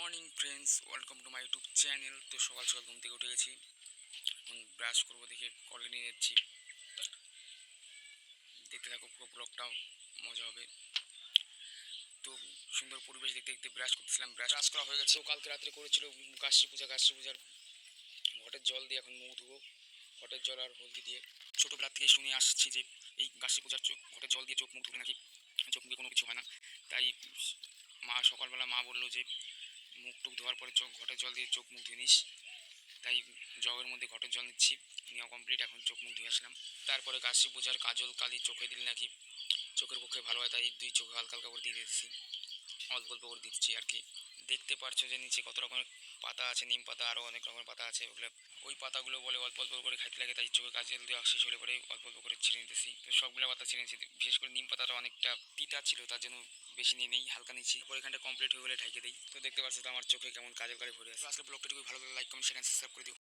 Morning friends, welcome to my YouTube channel. তো সকাল সকাল ঘুম থেকে উঠে গেছি, এখন ব্রাশ করবো দেখে কলে নিয়ে যাচ্ছি। দেখতে থাকো, পুরো ব্লগটাও মজা হবে। তো সুন্দর পরিবেশ দেখতে দেখতে ব্রাশ করতেছিলাম, ব্রাশ করা হয়ে গেছে। তো কালকে রাত্রে করেছিল গাছটি পূজার ঘটের জল দিয়ে এখন মুখ ধুবো, ঘটের জল আর হলদি দিয়ে। ছোটোবেলা থেকে শুনে আসছি যে এই গাছটি পূজার ঘটের জল দিয়ে চোখ মুখ ধুলে নাকি চোখ মুখে কোনো কিছু হয় না। তাই সকালবেলা মা বললো যে মুখ টুক ধোয়ার পরে ঘটের জল দিয়ে চোখ মুখ ধুয়ে নিস। তাই জগের মধ্যে ঘটের জল নিচ্ছি, নেওয়া কমপ্লিট। এখন চোখ মুখ ধুয়ে আসলাম। তারপরে কাশি পূজার কাজল কালি চোখে দিলে নাকি চোখের পক্ষে ভালো হয়, তাই দুই চোখে হালকা হালকা করে দিয়ে দিচ্ছি, অল্প অল্প করে দিচ্ছি আর কি। দেখতে পারছো যে নিচে কত রকমের পাতা আছে, নিম পাতা, আরও অনেক রকমের পাতা আছে। ওগুলো ওই পাতাগুলো বলে অল্প অল্প করে খাইতে লাগে, তাই চোখে কাজল দেওয়া শেষ হলে পরে অল্প অল্প করে ছিঁড়ে নিতেছি। তো সবগুলো পাতা ছিঁড়ে নিচ্ছি, বিশেষ করে নিম পাতাটা অনেকটা তিতা ছিল, তার জন্য বেশি নিয়ে নেই, হালকা নিচ্ছি। পরে এখানটা কমপ্লিট হয়ে গেলে ঢাকে দিই। তো দেখতে পাচ্ছি তো আমার চোখে কেমন কাজল কালি ভরে আছে। আসলে ব্লগটা ভালো লাগে, লাইক কমেন্ট শেয়ার সাবস্ক্রাইব করে দিও।